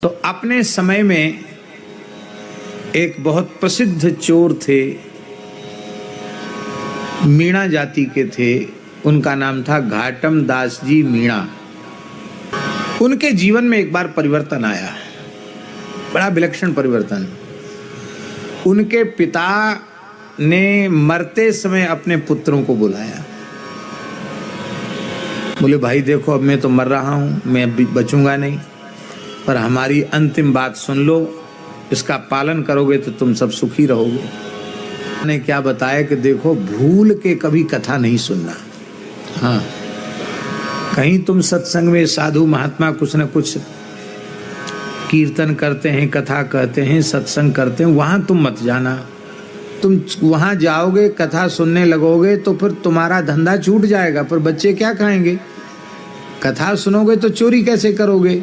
तो अपने समय में एक बहुत प्रसिद्ध चोर थे, मीणा जाति के थे। उनका नाम था घाटम दास जी मीणा। उनके जीवन में एक बार परिवर्तन आया, बड़ा विलक्षण परिवर्तन। उनके पिता ने मरते समय अपने पुत्रों को बुलाया, बोले भाई देखो अब मैं तो मर रहा हूँ, मैं अब बचूंगा नहीं, पर हमारी अंतिम बात सुन लो, इसका पालन करोगे तो तुम सब सुखी रहोगे। ने क्या बताया कि देखो भूल के कभी कथा नहीं सुनना। हाँ, कहीं तुम सत्संग में साधु महात्मा कुछ न कुछ कीर्तन करते हैं, कथा कहते हैं, सत्संग करते हैं, वहां तुम मत जाना। तुम वहां जाओगे, कथा सुनने लगोगे तो फिर तुम्हारा धंधा छूट जाएगा, पर बच्चे क्या खाएंगे? कथा सुनोगे तो चोरी कैसे करोगे?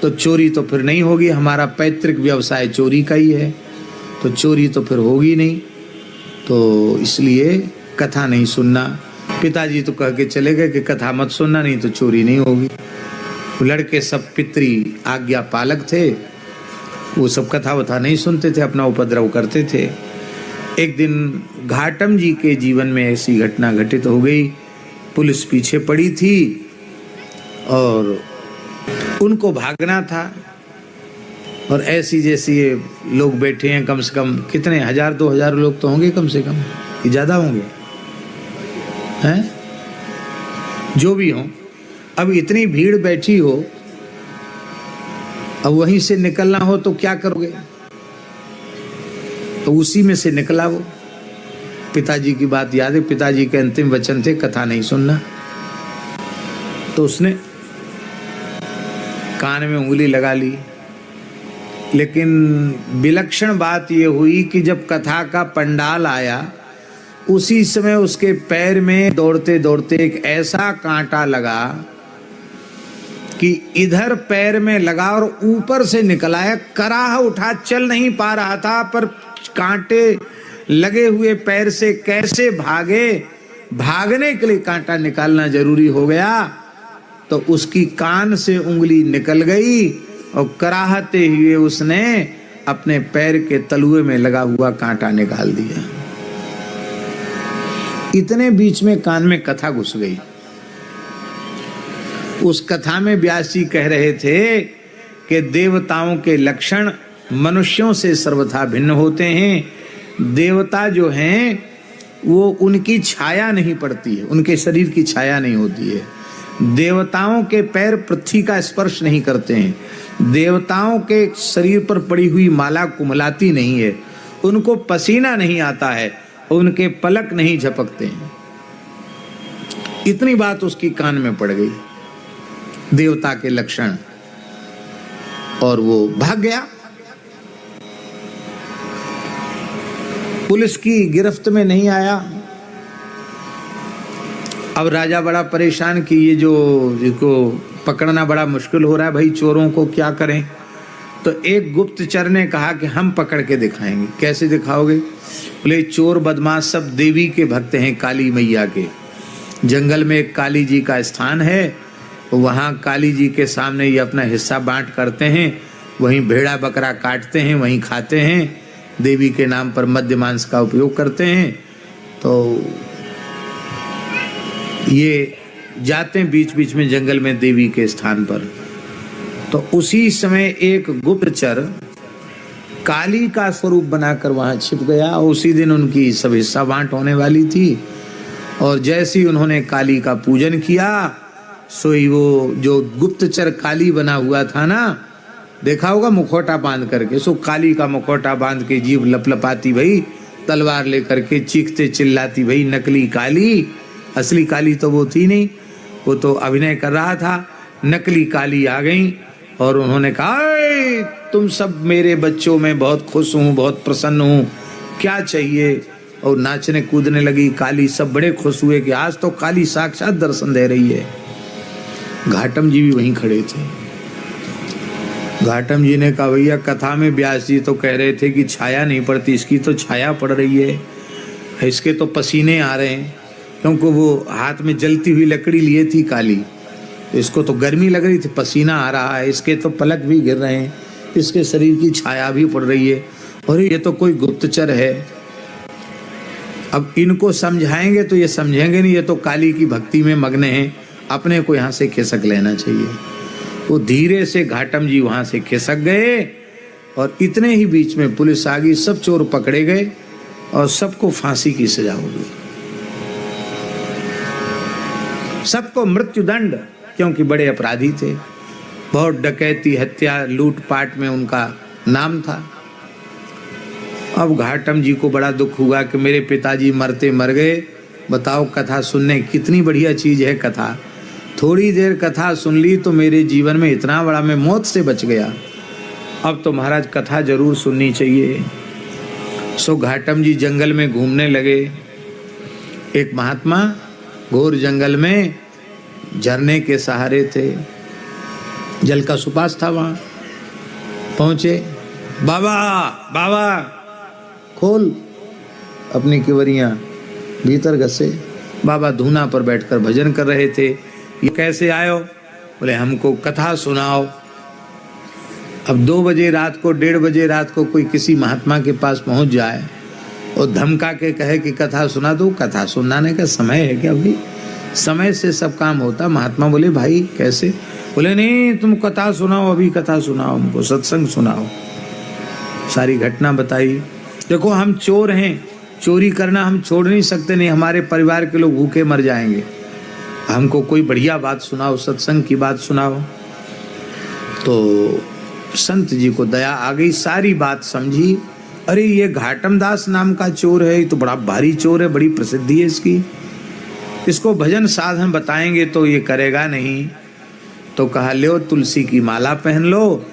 तो चोरी तो फिर नहीं होगी, हमारा पैतृक व्यवसाय चोरी का ही है, तो चोरी तो फिर होगी नहीं। तो इसलिए कथा नहीं सुनना। पिताजी तो कह के चले गए कि कथा मत सुनना, नहीं तो चोरी नहीं होगी। लड़के सब पितरी आज्ञा पालक थे, वो सब कथा वथा नहीं सुनते थे, अपना उपद्रव करते थे। एक दिन घाटम जी के जीवन में ऐसी घटना घटित हो गई। पुलिस पीछे पड़ी थी और उनको भागना था, और ऐसी जैसी ये लोग बैठे हैं, कम से कम कितने 1000-2000 लोग तो होंगे कम से कम, कि ज्यादा होंगे हैं, जो भी हो। अब इतनी भीड़ बैठी हो, अब वहीं से निकलना हो तो क्या करोगे? तो उसी में से निकला वो। पिताजी की बात याद है, पिताजी के अंतिम वचन थे कथा नहीं सुनना। तो उसने कान में उंगली लगा ली। लेकिन विलक्षण बात यह हुई कि जब कथा का पंडाल आया, उसी समय उसके पैर में दौड़ते दौड़ते एक ऐसा कांटा लगा कि इधर पैर में लगा और ऊपर से निकल आया। कराह उठा, चल नहीं पा रहा था, पर कांटे लगे हुए पैर से कैसे भागे, भागने के लिए कांटा निकालना जरूरी हो गया। तो उसकी कान से उंगली निकल गई और कराहते हुए उसने अपने पैर के तलुए में लगा हुआ कांटा निकाल दिया। इतने बीच में कान में कथा घुस गई। उस कथा में व्यास जी कह रहे थे कि देवताओं के लक्षण मनुष्यों से सर्वथा भिन्न होते हैं। देवता जो हैं वो उनकी छाया नहीं पड़ती है, उनके शरीर की छाया नहीं होती है। देवताओं के पैर पृथ्वी का स्पर्श नहीं करते हैं। देवताओं के शरीर पर पड़ी हुई माला कुमलाती नहीं है। उनको पसीना नहीं आता है, उनके पलक नहीं झपकते हैं। इतनी बात उसकी कान में पड़ गई, देवता के लक्षण, और वो भाग गया। पुलिस की गिरफ्त में नहीं आया। अब राजा बड़ा परेशान कि ये जो इसको पकड़ना बड़ा मुश्किल हो रहा है, भाई चोरों को क्या करें? तो एक गुप्तचर ने कहा कि हम पकड़ के दिखाएंगे। कैसे दिखाओगे? बोले चोर बदमाश सब देवी के भक्त हैं, काली मैया के। जंगल में एक काली जी का स्थान है, वहाँ काली जी के सामने ये अपना हिस्सा बांट करते हैं, वहीं भेड़ा बकरा काटते हैं, वहीं खाते हैं, देवी के नाम पर मद्य मांस का उपयोग करते हैं। तो ये जाते हैं बीच बीच में जंगल में देवी के स्थान पर। तो उसी समय एक गुप्तचर काली का स्वरूप बनाकर वहां छिप गया, और उसी दिन उनकी सब हिस्सा बांट होने वाली थी। और जैसे ही उन्होंने काली का पूजन किया, सोई वो जो गुप्तचर काली बना हुआ था ना, देखा होगा मुखौटा बांध करके, सो काली का मुखौटा बांध के जीभ लपलपाती भई, तलवार लेकर के चीखते चिल्लाती भई, नकली काली। असली काली तो वो थी नहीं, वो तो अभिनय कर रहा था। नकली काली आ गई और उन्होंने कहा तुम सब मेरे बच्चों में बहुत खुश हूँ, बहुत प्रसन्न हूँ, क्या चाहिए? और नाचने कूदने लगी काली। सब बड़े खुश हुए कि आज तो काली साक्षात दर्शन दे रही है। घाटम जी भी वहीं खड़े थे। घाटम जी ने कहा भैया कथा में व्यास जी तो कह रहे थे कि छाया नहीं पड़ती, इसकी तो छाया पड़ रही है, इसके तो पसीने आ रहे हैं, क्योंकि वो हाथ में जलती हुई लकड़ी लिए थी काली, तो इसको तो गर्मी लग रही थी, पसीना आ रहा है, इसके तो पलक भी गिर रहे हैं, इसके शरीर की छाया भी पड़ रही है, और ये तो कोई गुप्तचर है। अब इनको समझाएंगे तो ये समझेंगे नहीं, ये तो काली की भक्ति में मग्न हैं, अपने को यहाँ से खिसक लेना चाहिए। वो धीरे से घाटम जी वहां से खिसक गए और इतने ही बीच में पुलिस आ गई, सब चोर पकड़े गए और सबको फांसी की सजा हो गई, सबको मृत्युदंड, क्योंकि बड़े अपराधी थे, बहुत डकैती, हत्या, लूटपाट में उनका नाम था। अब घाटम जी को बड़ा दुख हुआ कि मेरे पिताजी मरते मर गए। बताओ, कथा सुनने कितनी बढ़िया चीज है कथा। थोड़ी देर कथा सुन ली तो मेरे जीवन में इतना बड़ा, मैं मौत से बच गया। अब तो महाराज कथा जरूर सुननी चाहिए। सो घाटम जी जंगल में घूमने लगे। एक महात्मा घोर जंगल में झरने के सहारे थे, जल का सुपास था, वहां पहुंचे। बाबा बाबा, खोल अपनी किवरियां, भीतर घसे। बाबा धूना पर बैठकर भजन कर रहे थे। ये कैसे आयो? बोले हमको कथा सुनाओ। अब 2 बजे रात को, 1:30 बजे रात को कोई किसी महात्मा के पास पहुंच जाए और धमका के कहे कि कथा सुना दो, कथा सुनाने का समय है क्या? भाई समय से सब काम होता। महात्मा बोले भाई कैसे? बोले नहीं, तुम कथा सुनाओ, अभी कथा सुनाओ, हमको सत्संग सुनाओ। सारी घटना बताई। देखो हम चोर हैं, चोरी करना हम छोड़ नहीं सकते, नहीं हमारे परिवार के लोग भूखे मर जाएंगे, हमको कोई बढ़िया बात सुनाओ, सत्संग की बात सुनाओ। तो संत जी को दया आ गई, सारी बात समझी। अरे ये घाटम दास नाम का चोर है, ये तो बड़ा भारी चोर है, बड़ी प्रसिद्धि है इसकी, इसको भजन साधन बताएंगे तो ये करेगा नहीं। तो कहा लो तुलसी की माला पहन लो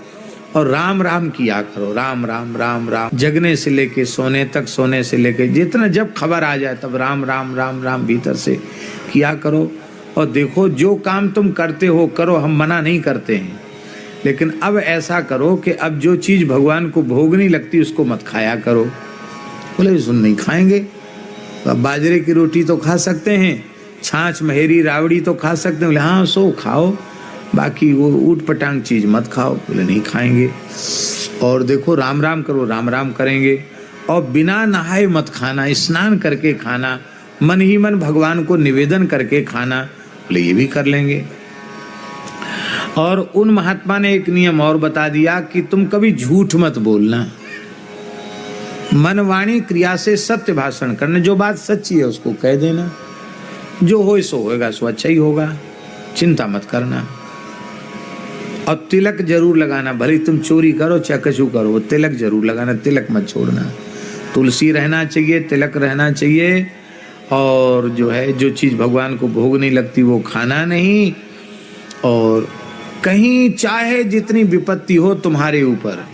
और राम राम किया करो, राम राम राम राम, जगने से लेके सोने तक, सोने से लेके जितना, जब खबर आ जाए तब राम राम राम राम भीतर से किया करो। और देखो जो काम तुम करते हो करो, हम मना नहीं करते हैं, लेकिन अब ऐसा करो कि अब जो चीज भगवान को भोग नहीं लगती उसको मत खाया करो। बोले सुन नहीं खाएंगे, तो अब बाजरे की रोटी तो खा सकते हैं, छाछ महेरी रावड़ी तो खा सकते हैं। बोले हाँ सो खाओ, बाकी वो ऊट पटांग चीज मत खाओ। बोले नहीं खाएंगे। और देखो राम राम करो, राम राम करेंगे, और बिना नहाए मत खाना, स्नान करके खाना, मन ही मन भगवान को निवेदन करके खाना। बोले ये भी कर लेंगे। और उन महात्मा ने एक नियम और बता दिया कि तुम कभी झूठ मत बोलना, मन वाणी क्रिया से सत्य भाषण करना, जो बात सच्ची है उसको कह देना, जो हो सो होगा, सो अच्छा ही होगा, चिंता मत करना। और तिलक जरूर लगाना, भले तुम चोरी करो चाहे कछु करो, वो तिलक जरूर लगाना, तिलक मत छोड़ना। तुलसी रहना चाहिए, तिलक रहना चाहिए, और जो है जो चीज भगवान को भोग नहीं लगती वो खाना नहीं। और कहीं चाहे जितनी विपत्ति हो तुम्हारे ऊपर,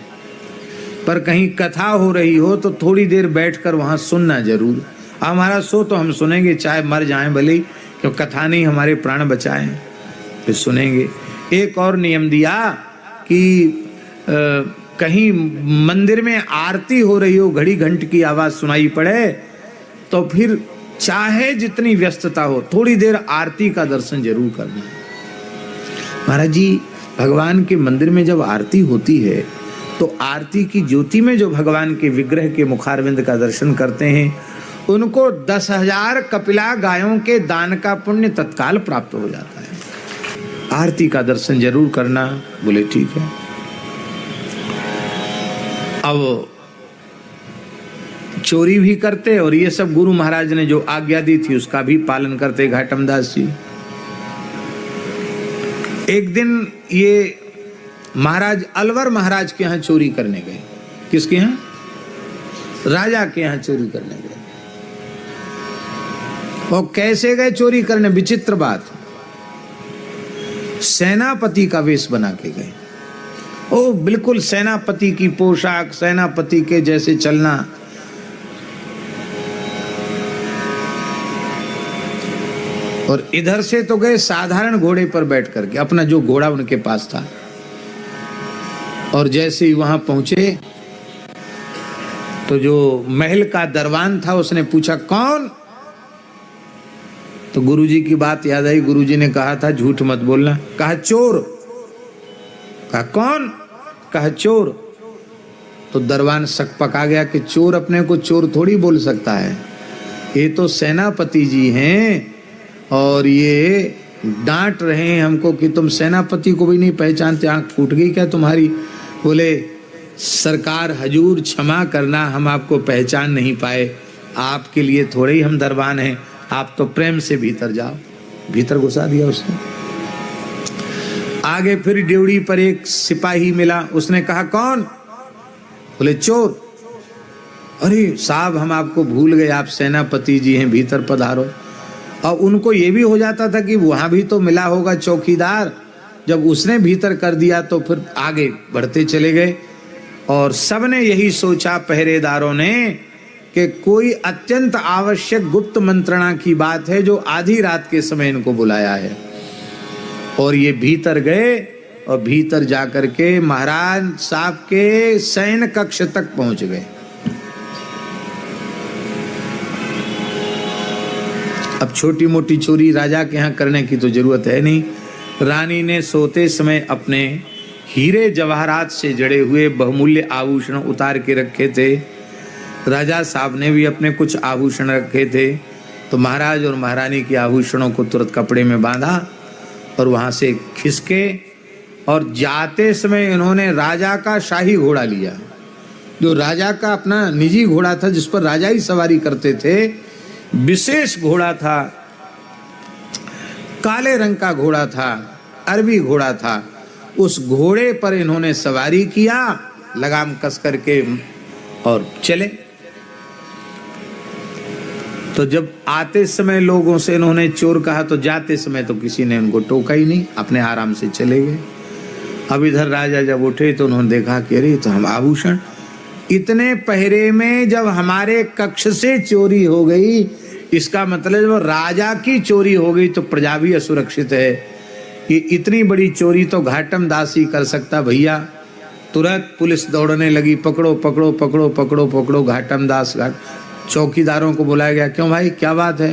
पर कहीं कथा हो रही हो तो थोड़ी देर बैठकर वहां सुनना जरूर। हमारा सो तो हम सुनेंगे, चाहे मर जाएं भले, क्यों कथा नहीं हमारे प्राण बचाएं, फिर सुनेंगे। एक और नियम दिया कि कहीं मंदिर में आरती हो रही हो, घड़ी घंट की आवाज सुनाई पड़े, तो फिर चाहे जितनी व्यस्तता हो थोड़ी देर आरती का दर्शन जरूर करना। महाराज जी भगवान के मंदिर में जब आरती होती है तो आरती की ज्योति में जो भगवान के विग्रह के मुखारविंद का दर्शन करते हैं उनको 10,000 कपिला गायों के दान का पुण्य तत्काल प्राप्त हो जाता है। आरती का दर्शन जरूर करना। बोले ठीक है। अब चोरी भी करते और ये सब गुरु महाराज ने जो आज्ञा दी थी उसका भी पालन करते घाटम दास जी। एक दिन ये महाराज अलवर महाराज के यहाँ चोरी करने गए। किसके यहाँ? राजा के यहाँ चोरी करने गए। और कैसे गए चोरी करने? विचित्र बात, सेनापति का वेश बना के गए। ओ बिल्कुल सेनापति की पोशाक, सेनापति के जैसे चलना। और इधर से तो गए साधारण घोड़े पर बैठ करके, अपना जो घोड़ा उनके पास था। और जैसे ही वहां पहुंचे तो जो महल का दरबान था उसने पूछा कौन? तो गुरुजी की बात याद आई। गुरुजी ने कहा था झूठ मत बोलना। कहा चोर। कहा कौन? कहा चोर। तो दरबान शक पका गया कि चोर अपने को चोर थोड़ी बोल सकता है, ये तो सेनापति जी हैं और ये डांट रहे हैं हमको कि तुम सेनापति को भी नहीं पहचानते, आंख फूट गई क्या तुम्हारी? बोले सरकार हजूर क्षमा करना, हम आपको पहचान नहीं पाए, आपके लिए थोड़े ही हम दरबान हैं, आप तो प्रेम से भीतर जाओ। भीतर घुसा दिया उसने। आगे फिर ड्योढ़ी पर एक सिपाही मिला, उसने कहा कौन? बोले चोर। अरे साहब हम आपको भूल गए, आप सेनापति जी हैं, भीतर पधारो। और उनको ये भी हो जाता था कि वहां भी तो मिला होगा चौकीदार, जब उसने भीतर कर दिया तो फिर आगे बढ़ते चले गए। और सबने यही सोचा पहरेदारों ने कि कोई अत्यंत आवश्यक गुप्त मंत्रणा की बात है जो आधी रात के समय इनको बुलाया है। और ये भीतर गए और भीतर जाकर के महाराज साहब के शयन कक्ष तक पहुंच गए। अब छोटी मोटी चोरी राजा के यहाँ करने की तो जरूरत है नहीं। रानी ने सोते समय अपने हीरे जवाहरात से जड़े हुए बहुमूल्य आभूषण उतार के रखे थे। राजा साहब ने भी अपने कुछ आभूषण रखे थे। तो महाराज और महारानी के आभूषणों को तुरंत कपड़े में बांधा और वहां से खिसके, और जाते समय इन्होंने राजा का शाही घोड़ा लिया, जो राजा का अपना निजी घोड़ा था, जिस पर राजा ही सवारी करते थे। विशेष घोड़ा था, काले रंग का घोड़ा था, अरबी घोड़ा था। उस घोड़े पर इन्होंने सवारी किया, लगाम कस करके और चले। तो जब आते समय लोगों से इन्होंने चोर कहा, तो जाते समय तो किसी ने उनको टोका ही नहीं, अपने आराम से चले गए। अब इधर राजा जब उठे तो उन्होंने देखा कि अरे तो हम आभूषण, इतने पहरे में जब हमारे कक्ष से चोरी हो गई, इसका मतलब जब राजा की चोरी हो गई तो प्रजा भी असुरक्षित है। ये इतनी बड़ी चोरी तो घाटम दास ही कर सकता भैया। तुरंत पुलिस दौड़ने लगी, पकड़ो पकड़ो पकड़ो पकड़ो पकड़ो घाटम दास। चौकीदारों को बुलाया गया, क्यों भाई क्या बात है?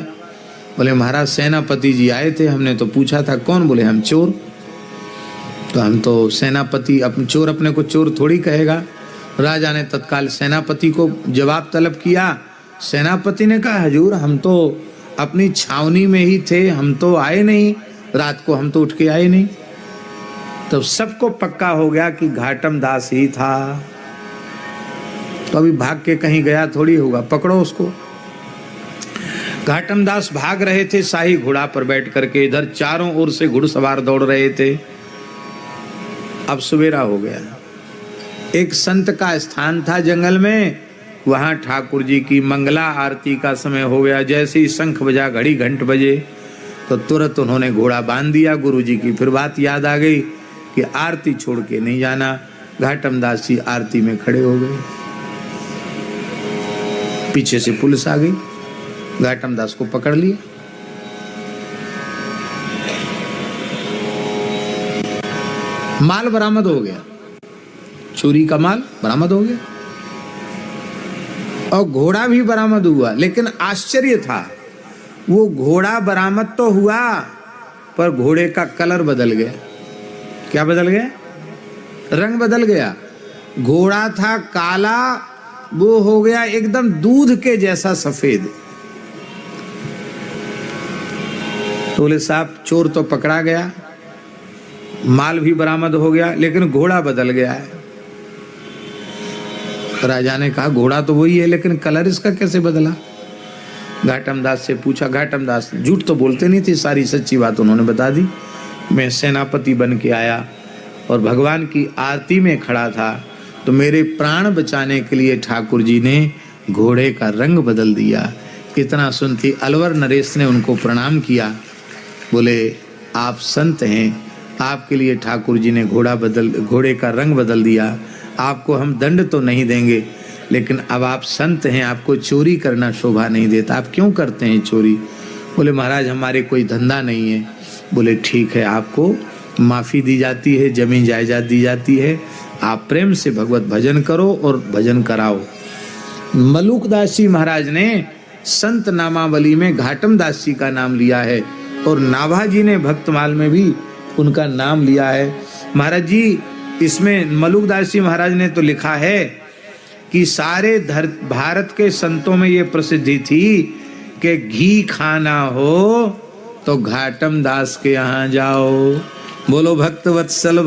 बोले महाराज सेनापति जी आए थे, हमने तो पूछा था कौन? बोले हम चोर। तो हम तो सेनापति, अपने चोर अपने को चोर थोड़ी कहेगा। राजा ने तत्काल सेनापति को जवाब तलब किया। सेनापति ने कहा हजूर हम तो अपनी छावनी में ही थे, हम तो आए नहीं, रात को हम तो उठ के आए नहीं। तो सबको पक्का हो गया कि घाटम दास ही था। तो अभी भाग के कहीं गया थोड़ी होगा, पकड़ो उसको। घाटम दास भाग रहे थे शाही घोड़ा पर बैठ करके, इधर चारों ओर से घुड़सवार दौड़ रहे थे। अब सवेरा हो गया। एक संत का स्थान था जंगल में, वहां ठाकुर जी की मंगला आरती का समय हो गया। जैसे ही शंख बजा, घड़ी घंट बजे, तो तुरंत उन्होंने घोड़ा बांध दिया। गुरु जी की फिर बात याद आ गई कि आरती छोड़ के नहीं जाना। घाटम दास जी आरती में खड़े हो गए। पीछे से पुलिस आ गई, घाटम दास को पकड़ लिया। माल बरामद हो गया, चोरी का माल बरामद हो गया और घोड़ा भी बरामद हुआ। लेकिन आश्चर्य था, वो घोड़ा बरामद तो हुआ पर घोड़े का कलर बदल गया। क्या बदल गया? रंग बदल गया। घोड़ा था काला, वो हो गया एकदम दूध के जैसा सफेद। तो बोले साहब चोर तो पकड़ा गया, माल भी बरामद हो गया, लेकिन घोड़ा बदल गया है। राजा ने कहा घोड़ा तो वही है, लेकिन कलर इसका कैसे बदला? घाटम दास से पूछा। घाटम दास झूठ तो बोलते नहीं थे, सारी सच्ची बात उन्होंने बता दी। मैं सेनापति बन के आया और भगवान की आरती में खड़ा था, तो मेरे प्राण बचाने के लिए ठाकुर जी ने घोड़े का रंग बदल दिया। इतना सुनती अलवर नरेश ने उनको प्रणाम किया। बोले आप संत हैं, आपके लिए ठाकुर जी ने घोड़े का रंग बदल दिया। आपको हम दंड तो नहीं देंगे, लेकिन अब आप संत हैं, आपको चोरी करना शोभा नहीं देता, आप क्यों करते हैं चोरी? बोले महाराज हमारे कोई धंधा नहीं है। बोले ठीक है, आपको माफ़ी दी जाती है, जमीन जायदाद दी जाती है, आप प्रेम से भगवत भजन करो और भजन कराओ। मलुकदास जी महाराज ने संत नामावली में घाटम दास जी का नाम लिया है और नाभाजी ने भक्तमाल में भी उनका नाम लिया है। महाराज जी इसमें मलुकदास जी महाराज ने तो लिखा है कि सारे भारत के संतों में ये प्रसिद्धि थी कि घी खाना हो तो घाटम दास के यहाँ जाओ। बोलो भक्त वत्सल